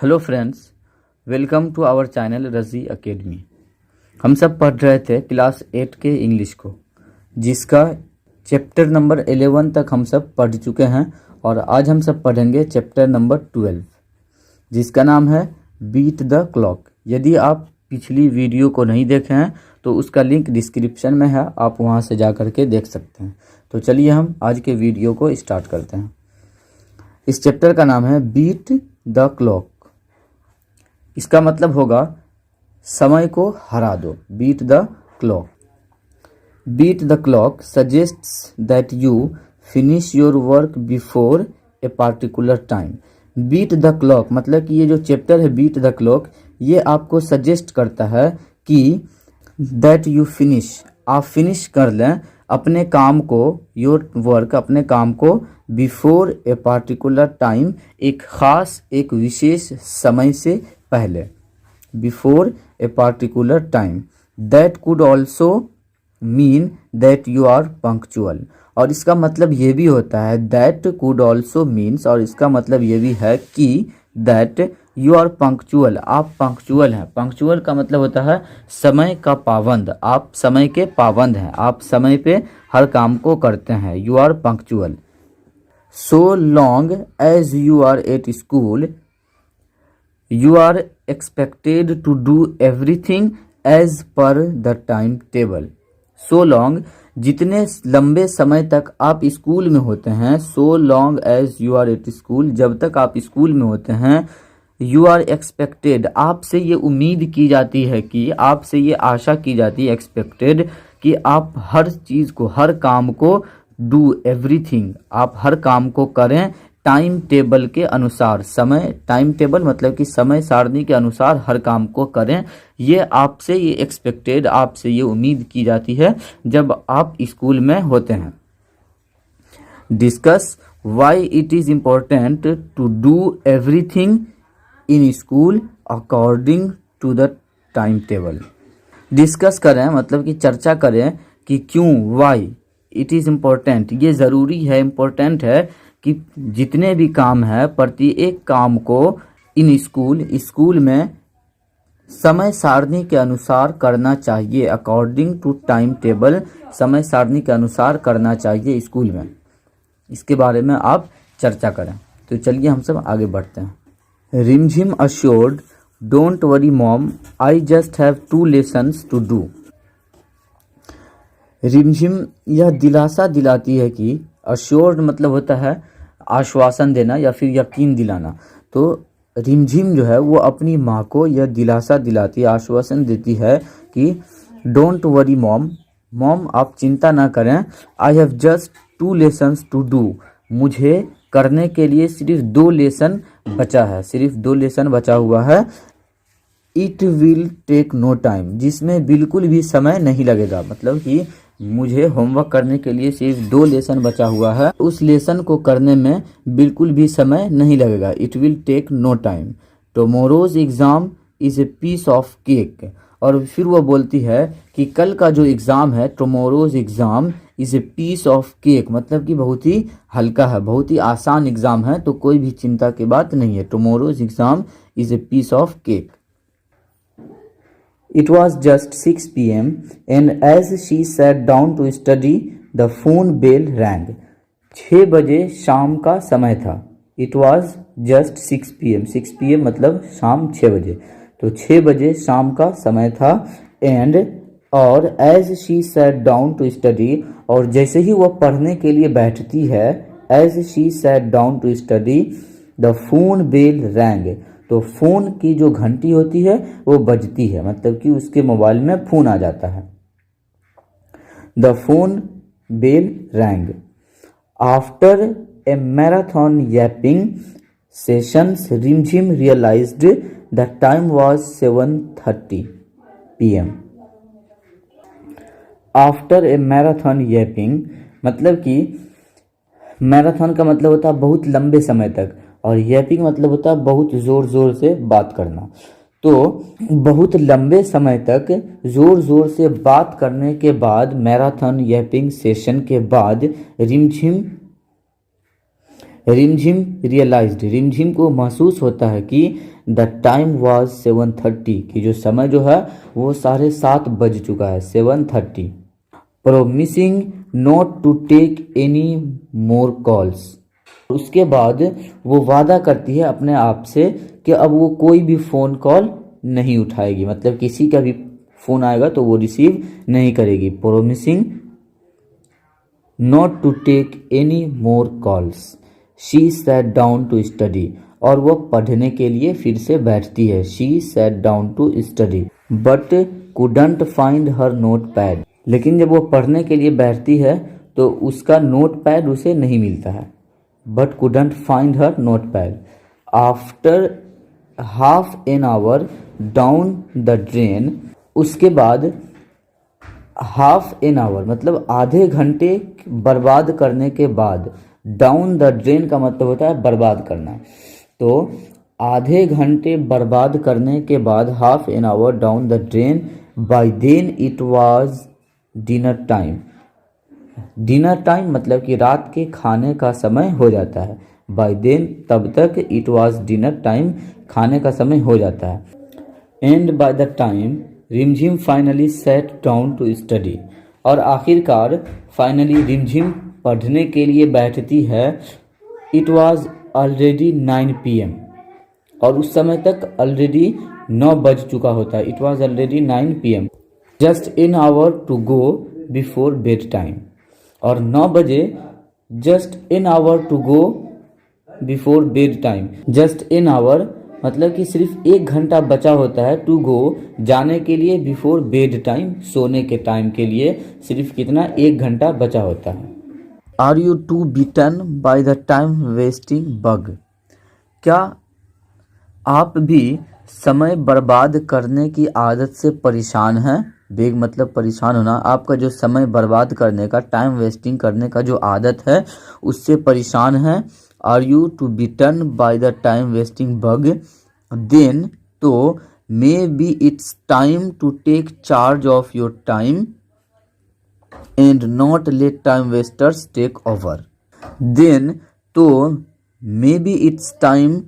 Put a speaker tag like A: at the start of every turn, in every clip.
A: Hello friends, welcome to our channel Razi Academy. हम सब पढ़ रहे थे क्लास 8 के इंग्लिश को, जिसका चैप्टर नंबर 11 तक हम सब पढ़ चुके हैं और आज हम सब पढ़ेंगे चैप्टर नंबर 12, जिसका नाम है बीट द क्लॉक। यदि आप पिछली वीडियो को नहीं देखे हैं तो उसका लिंक डिस्क्रिप्शन में है, आप वहां से जा कर के देख सकते हैं। तो चलिए हम आज के वीडियो को स्टार्ट करते हैं। इस चैप्टर का नाम है बीट द क्लॉक। इसका मतलब होगा समय को हरा दो, beat the clock. Beat the clock suggests that you finish your work before a particular time. Beat the clock मतलब कि ये जो चैप्टर है बीट द क्लॉक, ये आपको सजेस्ट करता है कि दैट यू फिनिश, आप फिनिश कर लें अपने काम को, योर वर्क, अपने काम को बिफोर ए पार्टिकुलर टाइम, एक ख़ास एक विशेष समय से पहले, before a particular time. That could also mean that you are punctual. और इसका मतलब ये भी होता है, दैट कुड ऑल्सो मीन्स, और इसका मतलब ये भी है कि दैट यू आर पंक्चुअल, आप पंक्चुअल हैं। पंक्चुअल का मतलब होता है समय का पाबंद, आप समय के पाबंद हैं, आप समय पे हर काम को करते हैं। You are punctual. So long as you are at school you are expected to do everything as per the time table. So long, जितने लंबे समय तक आप स्कूल में होते हैं, so long as you are at school, जब तक आप स्कूल में होते हैं, you are expected, आपसे ये उम्मीद की जाती है कि, आपसे ये आशा की जाती है, expected, कि आप हर चीज़ को, हर काम को do everything, आप हर काम को करें टाइम टेबल के अनुसार। समय, टाइम टेबल मतलब कि समय सारणी के अनुसार हर काम को करें। ये आपसे, ये एक्सपेक्टेड, आपसे ये उम्मीद की जाती है जब आप स्कूल में होते हैं। Discuss why it is important to do everything in school according to the time table. Discuss करें मतलब कि चर्चा करें कि क्यों, वाई इट इज़ इम्पोर्टेंट, ये ज़रूरी है, इम्पोर्टेंट है कि जितने भी काम है, प्रत्येक काम को इन स्कूल, स्कूल में समय सारणी के अनुसार करना चाहिए। अकॉर्डिंग टू टाइम टेबल, समय सारणी के अनुसार करना चाहिए स्कूल में। इसके बारे में आप चर्चा करें। तो चलिए हम सब आगे बढ़ते हैं। Rimjhim assured, don't worry mom, I just have 2 lessons to do. Rimjhim यह दिलासा दिलाती है कि, अश्योर्ड मतलब होता है आश्वासन देना या फिर यकीन दिलाना। तो रिमझिम जो है वो अपनी माँ को यह दिलासा दिलाती है, आश्वासन देती है कि डोंट वरी मॉम, मॉम आप चिंता ना करें, I have just 2 lessons to do, मुझे करने के लिए सिर्फ 2 लेसन बचा है, सिर्फ 2 लेसन बचा हुआ है। It will take no time, जिसमें बिल्कुल भी समय नहीं लगेगा, मतलब कि मुझे होमवर्क करने के लिए सिर्फ 2 लेसन बचा हुआ है, उस लेसन को करने में बिल्कुल भी समय नहीं लगेगा। It will take no time. Tomorrow's exam is a piece of cake. और फिर वो बोलती है कि कल का जो एग्ज़ाम है, tomorrow's exam is a piece of cake, मतलब कि बहुत ही हल्का है, बहुत ही आसान एग्ज़ाम है, तो कोई भी चिंता की बात नहीं है। Tomorrow's exam is a piece of cake. It was just 6 p.m. and as she sat down to study, the phone bell rang. 6 बजे शाम का समय था। It was just 6 p.m. 6 p.m. मतलब शाम 6 बजे, तो 6 बजे शाम का समय था। And और as she sat down to study, और जैसे ही वह पढ़ने के लिए बैठती है, as she sat down to study, the phone bell rang. तो फ़ोन की जो घंटी होती है वो बजती है, मतलब कि उसके मोबाइल में फ़ोन आ जाता है। The phone bell rang. After a marathon yapping sessions, Rimjhim realised the time was 7:30 PM। After a marathon yapping मतलब कि मैराथन का मतलब होता है बहुत लंबे समय तक, और यैपिंग मतलब होता है बहुत ज़ोर ज़ोर से बात करना। तो बहुत लंबे समय तक ज़ोर ज़ोर से बात करने के बाद, मैराथन यैपिंग सेशन के बाद, रिमझिम रिमझिम रियलाइज्ड, रिमझिम को महसूस होता है कि द टाइम वाज 7:30, कि जो समय जो है वो 7:30 बज चुका है, 7:30। Promising not to take any more calls, उसके बाद वो वादा करती है अपने आप से कि अब वो कोई भी फ़ोन कॉल नहीं उठाएगी, मतलब किसी का भी फ़ोन आएगा तो वो रिसीव नहीं करेगी। Promising not to take any more calls, she sat down to study, और वो पढ़ने के लिए फिर से बैठती है। She sat down to study but couldn't find her note pad, लेकिन जब वो पढ़ने के लिए बैठती है तो उसका नोट पैड उसे नहीं मिलता है। But couldn't find her note pad. After half an hour down the drain, उसके बाद हाफ एन आवर मतलब आधे घंटे बर्बाद करने के बाद, डाउन द ड्रेन का मतलब होता है बर्बाद करना, तो आधे घंटे बर्बाद करने के बाद, half an hour down the drain, by then it was dinner time. Dinner time मतलब कि रात के खाने का समय हो जाता है। बाय देन तब तक, इट वाज डिनर टाइम खाने का समय हो जाता है। And by the time Rimjhim finally sat down to study, और आखिरकार फाइनली रिमझिम पढ़ने के लिए बैठती है। इट वाज ऑलरेडी 9 PM, और उस समय तक ऑलरेडी 9 बज चुका होता है। It was already 9 PM, just an hour to go before bed time, और 9 बजे just an hour to go before bed time. Just an hour मतलब कि सिर्फ 1 घंटा बचा होता है, टू गो जाने के लिए, बिफोर बेड टाइम सोने के टाइम के लिए सिर्फ कितना, 1 घंटा बचा होता है। Are you too beaten by the time wasting bug, क्या आप भी समय बर्बाद करने की आदत से परेशान हैं। बेग मतलब परेशान होना, आपका जो समय बर्बाद करने का, टाइम वेस्टिंग करने का जो आदत है उससे परेशान है। Are you too beaten by the time wasting bug, then तो maybe it's time to take charge of your time and not let time wasters take over. Then तो maybe it's time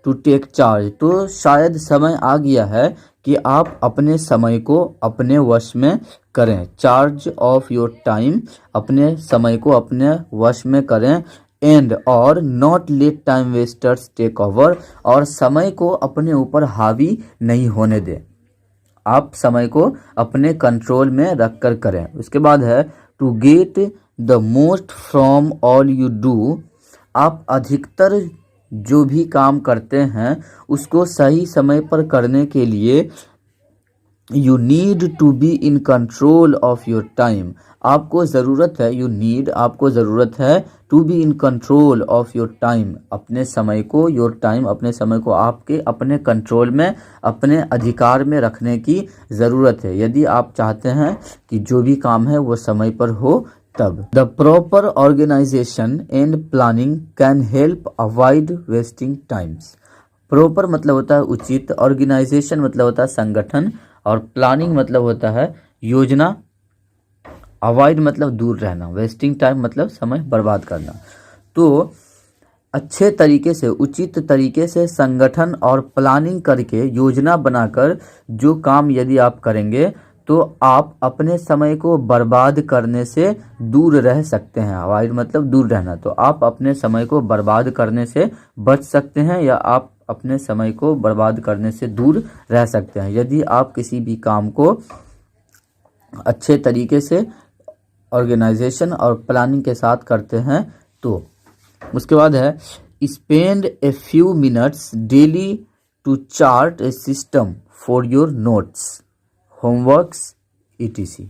A: to take charge, तो शायद समय आ गया है कि आप अपने समय को अपने वश में करें। चार्ज ऑफ योर टाइम, अपने समय को अपने वश में करें। एंड और not let time wasters take over, और समय को अपने ऊपर हावी नहीं होने दें। आप समय को अपने कंट्रोल में रख कर करें। उसके बाद है to get the most from all you do, आप अधिकतर जो भी काम करते हैं उसको सही समय पर करने के लिए you need to be in control of your time, आपको ज़रूरत है, यू नीड आपको ज़रूरत है, to be in control of your time अपने समय को, योर टाइम अपने समय को आपके अपने कंट्रोल में, अपने अधिकार में रखने की ज़रूरत है, यदि आप चाहते हैं कि जो भी काम है वो समय पर हो तब। The proper organisation and planning can help avoid wasting times. Proper मतलब होता है उचित, ऑर्गेनाइजेशन मतलब होता है संगठन, और प्लानिंग मतलब होता है योजना, अवॉइड मतलब दूर रहना, वेस्टिंग टाइम मतलब समय बर्बाद करना। तो अच्छे तरीके से, उचित तरीके से संगठन और प्लानिंग करके, योजना बनाकर जो काम यदि आप करेंगे तो आप अपने समय को बर्बाद करने से दूर रह सकते हैं। अवॉइड मतलब दूर रहना, तो आप अपने समय को बर्बाद करने से बच सकते हैं, या आप अपने समय को बर्बाद करने से दूर रह सकते हैं यदि आप किसी भी काम को अच्छे तरीके से ऑर्गेनाइजेशन और प्लानिंग के साथ करते हैं तो। उसके बाद है spend a few minutes daily to chart a system for your notes, homeworks etc.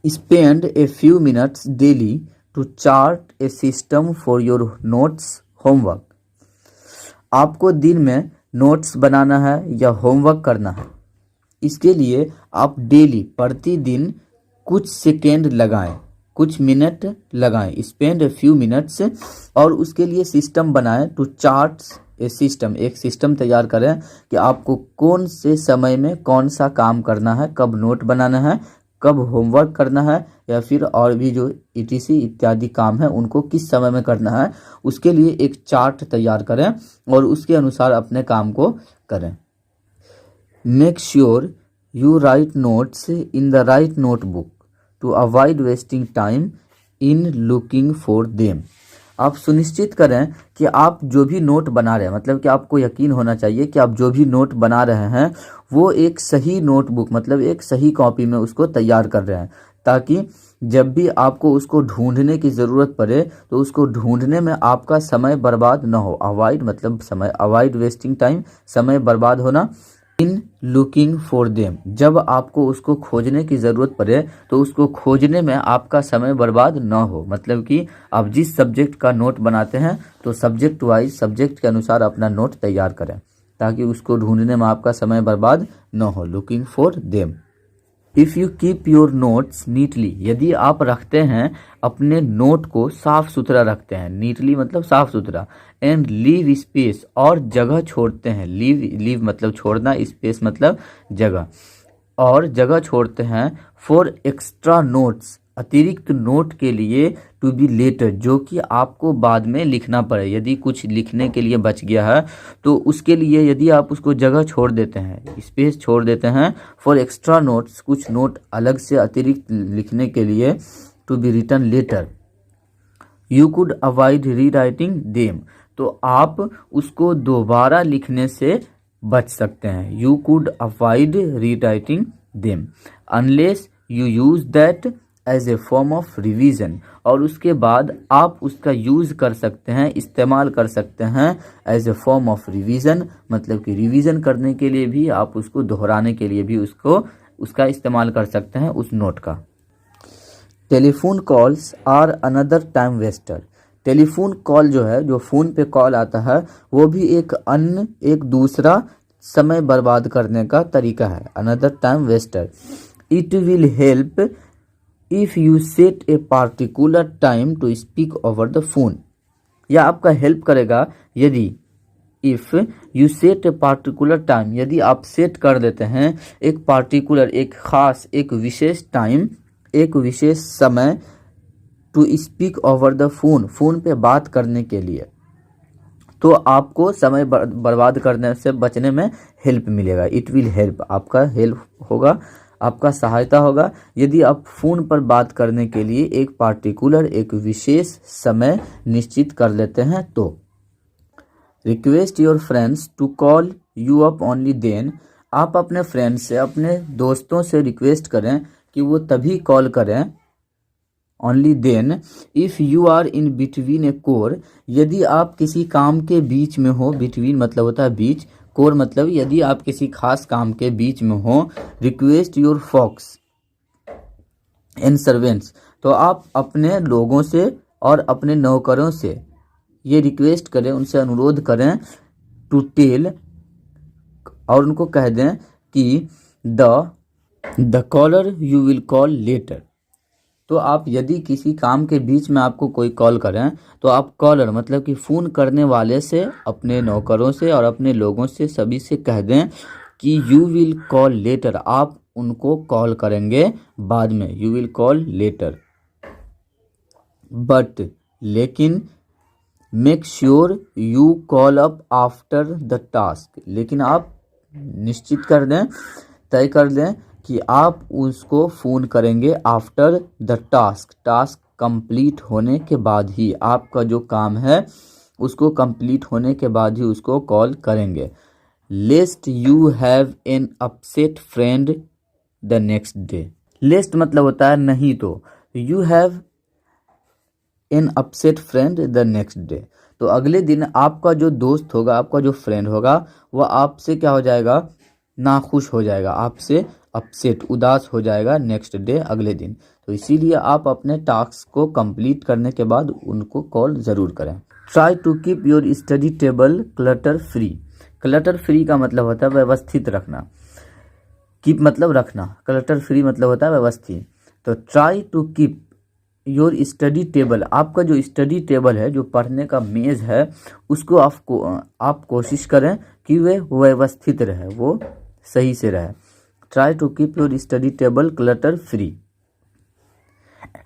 A: Spend a few minutes daily to chart a system for your notes, homework. आपको दिन में नोट्स बनाना है या होमवर्क करना है, इसके लिए आप डेली प्रतिदिन कुछ सेकेंड लगाएं, कुछ मिनट लगाएं, स्पेंड ए फ्यू मिनट्स, और उसके लिए सिस्टम बनाएं, टू चार्ट ए सिस्टम, एक सिस्टम तैयार करें कि आपको कौन से समय में कौन सा काम करना है, कब नोट बनाना है, कब होमवर्क करना है या फिर और भी जो ईटीसी इत्यादि काम है उनको किस समय में करना है, उसके लिए एक चार्ट तैयार करें और उसके अनुसार अपने काम को करें। Make sure you write notes in the right notebook to avoid wasting time in looking for them. आप सुनिश्चित करें कि आप जो भी नोट बना रहे हैं, मतलब कि आपको यकीन होना चाहिए कि आप जो भी नोट बना रहे हैं वो एक सही नोटबुक मतलब एक सही कॉपी में उसको तैयार कर रहे हैं, ताकि जब भी आपको उसको ढूंढने की ज़रूरत पड़े तो उसको ढूंढने में आपका समय बर्बाद ना हो। अवॉइड मतलब समय, अवॉइड वेस्टिंग टाइम समय बर्बाद होना। इन लुकिंग फॉर देम, जब आपको उसको खोजने की ज़रूरत पड़े तो उसको खोजने में आपका समय बर्बाद ना हो। मतलब कि आप जिस सब्जेक्ट का नोट बनाते हैं तो सब्जेक्ट वाइज सब्जेक्ट के अनुसार अपना नोट तैयार करें ताकि उसको ढूंढने में आपका समय बर्बाद ना हो। Looking for them. If you keep your notes neatly, यदि आप रखते हैं अपने नोट को साफ सुथरा रखते हैं, नीटली मतलब साफ सुथरा, एंड लीव स्पेस और जगह छोड़ते हैं, लीव मतलब छोड़ना, स्पेस मतलब जगह, और जगह छोड़ते हैं फॉर एक्स्ट्रा नोट्स अतिरिक्त नोट के लिए, टू बी लेटर जो कि आपको बाद में लिखना पड़े। यदि कुछ लिखने के लिए बच गया है तो उसके लिए यदि आप उसको जगह छोड़ देते हैं, स्पेस छोड़ देते हैं फॉर एक्स्ट्रा नोट्स कुछ नोट अलग से अतिरिक्त लिखने के लिए, to be written later, you could avoid rewriting them तो आप उसको दोबारा लिखने से बच सकते हैं। You could avoid rewriting them unless you use that as a form of revision, और उसके बाद आप उसका यूज़ कर सकते हैं, इस्तेमाल कर सकते हैं as a form of revision, मतलब कि रिवीजन करने के लिए भी, आप उसको दोहराने के लिए भी उसका इस्तेमाल कर सकते हैं उस नोट का। Telephone calls are another time waster. Telephone call जो है, जो फ़ोन पे कॉल आता है, वो भी एक दूसरा समय बर्बाद करने का तरीका है, another time waster. It will help if you set a particular time to speak over the phone. यह आपका हेल्प करेगा यदि if you set a particular time, यदि आप सेट कर देते हैं एक पार्टिकुलर, एक खास, एक विशेष टाइम, एक विशेष समय, to speak over the phone, phone पे बात करने के लिए, तो आपको समय बर्बाद करने से बचने में हेल्प मिलेगा। इट विल हेल्प, आपका हेल्प होगा, आपका सहायता होगा यदि आप फ़ोन पर बात करने के लिए एक पार्टिकुलर, एक विशेष समय निश्चित कर लेते हैं तो। Request your friends to call you up only then, आप अपने फ्रेंड्स से, अपने दोस्तों से रिक्वेस्ट करें कि वो तभी कॉल करें, only then if you are in between a chore, यदि आप किसी काम के बीच में हो, बिटवीन मतलब होता है बीच, कोर मतलब यदि आप किसी खास काम के बीच में हो। Request your folks and servants, तो आप अपने लोगों से और अपने नौकरों से ये रिक्वेस्ट करें, उनसे अनुरोध करें, टू टेल, और उनको कह दें कि the caller you will call later. तो आप यदि किसी काम के बीच में आपको कोई कॉल करें तो आप कॉलर मतलब कि फ़ोन करने वाले से, अपने नौकरों से और अपने लोगों से, सभी से कह दें कि यू विल कॉल लेटर, आप उनको कॉल करेंगे बाद में, you will call later. But लेकिन make sure you call up after the task, लेकिन आप निश्चित कर दें, तय कर दें कि आप उसको फ़ोन करेंगे आफ्टर द टास्क कंप्लीट होने के बाद ही, आपका जो काम है उसको कंप्लीट होने के बाद ही उसको कॉल करेंगे। Lest you have an upset friend the next day, lest मतलब होता है नहीं तो, you have an upset friend the next day, तो अगले दिन आपका जो दोस्त होगा, आपका जो फ्रेंड होगा, वह आपसे क्या हो जाएगा, नाखुश हो जाएगा, आपसे अपसेट, उदास हो जाएगा नेक्स्ट डे, अगले दिन। तो इसीलिए आप अपने टास्क को कंप्लीट करने के बाद उनको कॉल ज़रूर करें। Try to keep your study table clutter free. Clutter free का मतलब होता है व्यवस्थित रखना, कीप मतलब रखना, क्लटर फ्री मतलब होता है व्यवस्थित। तो try to keep your study table, आपका जो स्टडी टेबल है, जो पढ़ने का मेज़ है, उसको आप कोशिश करें कि वे व्यवस्थित रहे, वो सही से रहे। Try to keep your study table clutter free.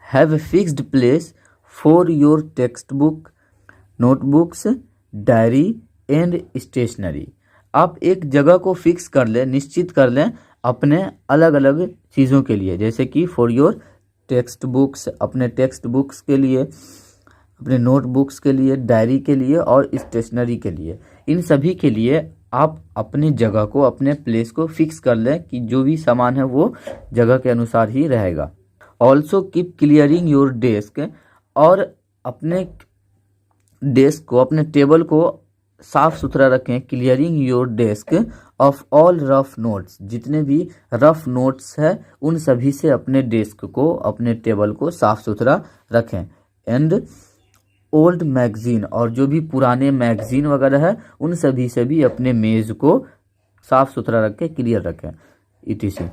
A: Have a fixed place for your textbook, notebooks, diary and stationery. आप एक जगह को फिक्स कर लें, निश्चित कर लें अपने अलग अलग चीज़ों के लिए, जैसे कि फॉर योर टेक्स्ट बुक्स, अपने टेक्स्ट बुक्स के लिए, अपने नोटबुक्स के लिए, डायरी के लिए और स्टेशनरी के लिए। इन सभी के लिए आप अपनी जगह को, अपने प्लेस को फिक्स कर लें कि जो भी सामान है वो जगह के अनुसार ही रहेगा। Also keep clearing your desk, और अपने डेस्क को, अपने टेबल को साफ सुथरा रखें। Clearing your desk of all rough notes, जितने भी रफ नोट्स है उन सभी से अपने डेस्क को, अपने टेबल को साफ सुथरा रखें। एंड ओल्ड मैगजीन, और जो भी पुराने मैगजीन वगैरह है उन सभी से भी अपने मेज़ को साफ सुथरा रखें, क्लियर रखें, etc।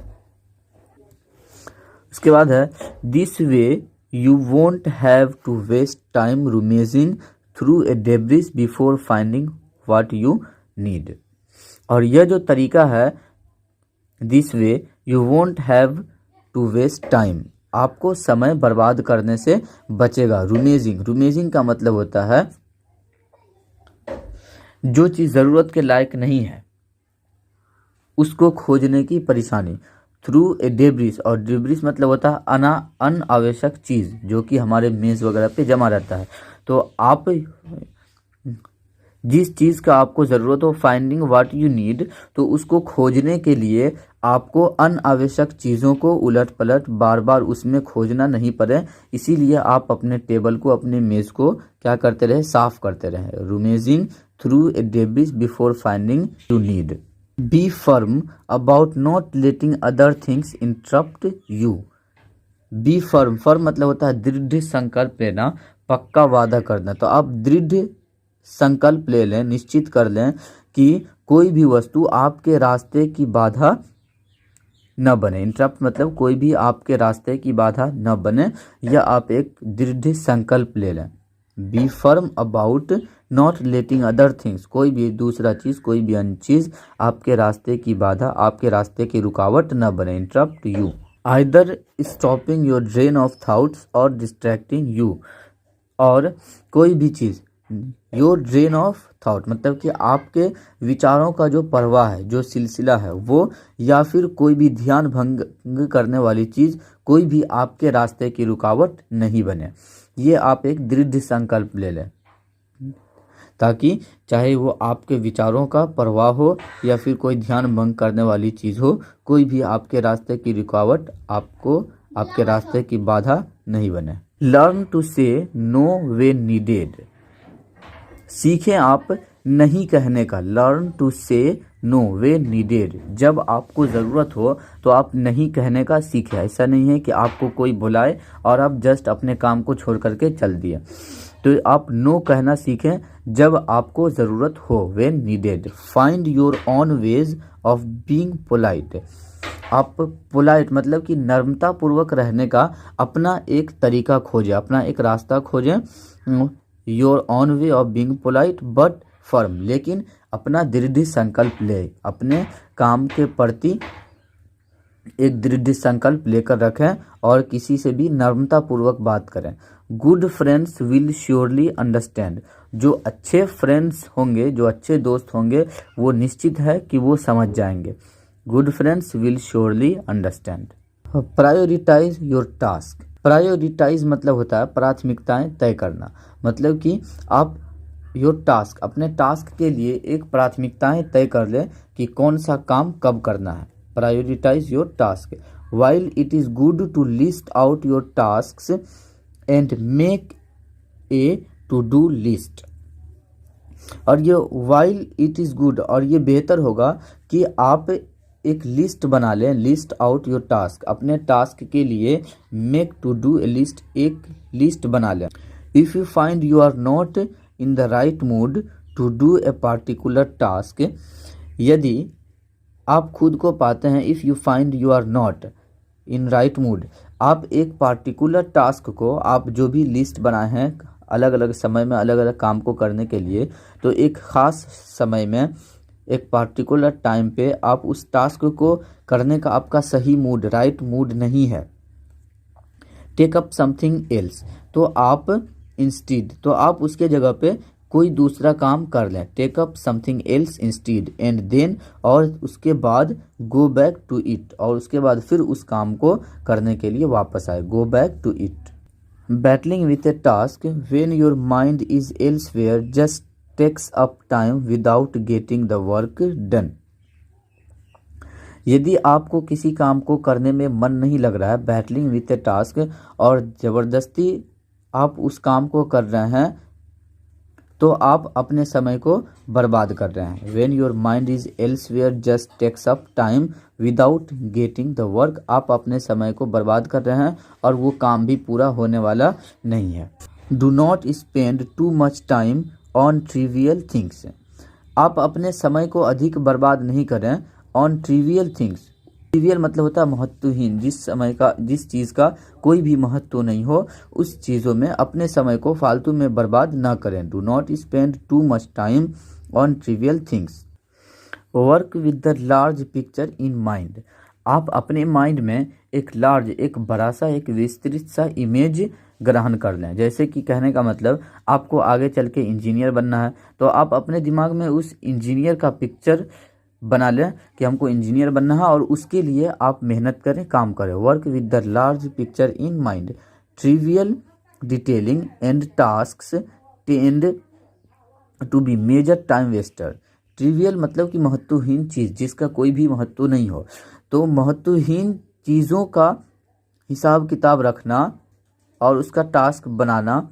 A: उसके बाद है this way you won't have to waste time rummaging through a debris before finding what you need. और यह जो तरीका है, this way you won't have to waste time, आपको समय बर्बाद करने से बचेगा। रूमेजिंग का मतलब होता है जो चीज़ ज़रूरत के लायक नहीं है उसको खोजने की परेशानी। थ्रू ए डेब्रिस, और डेब्रिस मतलब होता है अनावश्यक चीज़ जो कि हमारे मेज़ वगैरह पे जमा रहता है। तो आप जिस चीज़ का आपको ज़रूरत हो, फाइंडिंग व्हाट यू नीड, तो उसको खोजने के लिए आपको अनावश्यक चीज़ों को उलट पलट बार बार उसमें खोजना नहीं पड़े। इसीलिए आप अपने टेबल को, अपने मेज़ को क्या करते रहे, साफ करते रहे। Rummaging through a debris before finding you need. Be firm about not letting other things interrupt you. Be firm, firm मतलब होता है दृढ़ संकल्प लेना, पक्का वादा करना। तो आप दृढ़ संकल्प ले लें, निश्चित कर लें कि कोई भी वस्तु आपके रास्ते की बाधा न बने। इंटरप्ट मतलब कोई भी आपके रास्ते की बाधा न बने, या आप एक दृढ़ संकल्प ले लें। Be firm about not letting other things, कोई भी दूसरा चीज़, कोई भी अन्य चीज़ आपके रास्ते की बाधा, आपके रास्ते की रुकावट न बने, interrupt you. Either stopping your drain of thoughts और डिस्ट्रैक्टिंग यू, और कोई भी चीज़, योर ड्रेन ऑफ थाउट मतलब कि आपके विचारों का जो प्रवाह है, जो सिलसिला है वो, या फिर कोई भी ध्यान भंग करने वाली चीज़, कोई भी आपके रास्ते की रुकावट नहीं बने। ये आप एक दृढ़ संकल्प ले लें, ताकि चाहे वो आपके विचारों का प्रवाह हो या फिर कोई ध्यान भंग करने वाली चीज़ हो, कोई भी आपके रास्ते की रुकावट, आपको आपके रास्ते की बाधा नहीं बने। लर्न टू से नो वे नीडेड, सीखें आप नहीं कहने का। लर्न टू से नो वे नीडेड, जब आपको ज़रूरत हो तो आप नहीं कहने का सीखें। ऐसा नहीं है कि आपको कोई बुलाए और आप जस्ट अपने काम को छोड़ करके चल दिए। तो आप नो कहना सीखें जब आपको ज़रूरत हो, when needed. Find your own ways of being polite, आप पोलाइट मतलब कि नम्रता पूर्वक रहने का अपना एक तरीका खोजें, अपना एक रास्ता खोजें। Your own way of being polite but firm, लेकिन अपना दृढ़ संकल्प ले, अपने काम के प्रति एक दृढ़ संकल्प लेकर रखें और किसी से भी नम्रता पूर्वक बात करें। Good friends will surely understand, जो अच्छे फ्रेंड्स होंगे, जो अच्छे दोस्त होंगे, वो निश्चित है कि वो समझ जाएंगे। Good friends will surely understand. Prioritise your task, prioritise मतलब होता है प्राथमिकताएं तय करना, मतलब कि आप योर टास्क, अपने टास्क के लिए एक प्राथमिकताएं तय कर लें कि कौन सा काम कब करना है। Prioritise your task. While it is good to list out your tasks and make a to do list, और ये वाइल इट इज़ गुड, और ये बेहतर होगा कि आप एक लिस्ट बना लें। लिस्ट आउट योर टास्क, अपने टास्क के लिए make to do a list, एक लिस्ट बना लें। If you find you are not in the right mood to do a particular task, यदि आप खुद को पाते हैं, if you find you are not in right mood, आप एक पार्टिकुलर टास्क को, आप जो भी लिस्ट बनाए हैं अलग अलग समय में अलग अलग काम को करने के लिए, तो एक ख़ास समय में एक पार्टिकुलर टाइम पे आप उस टास्क को करने का आपका सही मूड, राइट मूड नहीं है। टेक अप समथिंग एल्स, तो आप इंस्टीड, तो आप उसके जगह पे कोई दूसरा काम कर लें। Take up something else instead and then, और उसके बाद गो बैक टू इट, और उसके बाद फिर उस काम को करने के लिए वापस आए। Go back to it. Battling with a task when your mind is elsewhere just takes up time without getting the work done. यदि आपको किसी काम को करने में मन नहीं लग रहा है, बैटलिंग विथ ए टास्क, और ज़बरदस्ती आप उस काम को कर रहे हैं, तो आप अपने समय को बर्बाद कर रहे हैं। When your mind is elsewhere just takes up time without getting the work, आप अपने समय को बर्बाद कर रहे हैं और वो काम भी पूरा होने वाला नहीं है। Do not spend too much time on trivial things, आप अपने समय को अधिक बर्बाद नहीं करें on trivial things। ट्रिवियल मतलब होता है महत्वहीन, जिस चीज़ का कोई भी महत्व नहीं हो, उस चीज़ों में अपने समय को फालतू में बर्बाद ना करें। Do not spend too much time on trivial things. Work with the large picture in mind, आप अपने माइंड में एक बड़ा सा, एक विस्तृत सा इमेज ग्रहण कर लें। जैसे कि कहने का मतलब, आपको आगे चल के इंजीनियर बनना है, तो आप अपने दिमाग में उस इंजीनियर का पिक्चर बना लें कि हमको इंजीनियर बनना है, और उसके लिए आप मेहनत करें, काम करें। Work with the large picture in mind. Trivial detailing and tasks tend to be major time waster. Trivial मतलब कि महत्वहीन चीज़, जिसका कोई भी महत्व नहीं हो। तो महत्वहीन चीज़ों का हिसाब किताब रखना और उसका टास्क बनाना,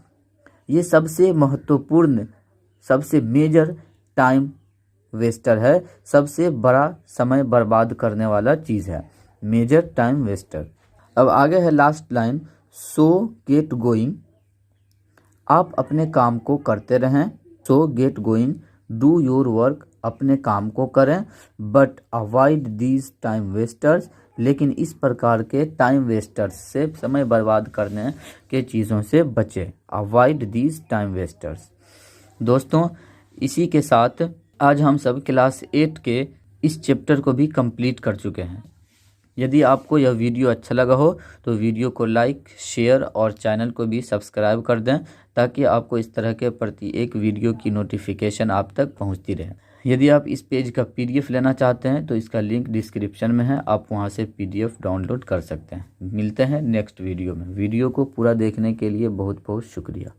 A: ये सबसे महत्वपूर्ण, सबसे मेजर टाइम वेस्टर है, सबसे बड़ा समय बर्बाद करने वाला चीज़ है, मेजर टाइम वेस्टर। अब आगे है लास्ट लाइन, सो गेट गोइंग, आप अपने काम को करते रहें। सो get going, do your work, अपने काम को करें। But avoid these time wasters, लेकिन इस प्रकार के टाइम वेस्टर्स से, समय बर्बाद करने के चीज़ों से बचें। Avoid these time wasters. दोस्तों, इसी के साथ आज हम सब क्लास 8 के इस चैप्टर को भी कंप्लीट कर चुके हैं। यदि आपको यह वीडियो अच्छा लगा हो तो वीडियो को लाइक, शेयर और चैनल को भी सब्सक्राइब कर दें, ताकि आपको इस तरह के प्रति एक वीडियो की नोटिफिकेशन आप तक पहुंचती रहे। यदि आप इस पेज का PDF लेना चाहते हैं तो इसका लिंक डिस्क्रिप्शन में है, आप वहां से PDF डाउनलोड कर सकते हैं। मिलते हैं नेक्स्ट वीडियो में। वीडियो को पूरा देखने के लिए बहुत बहुत शुक्रिया।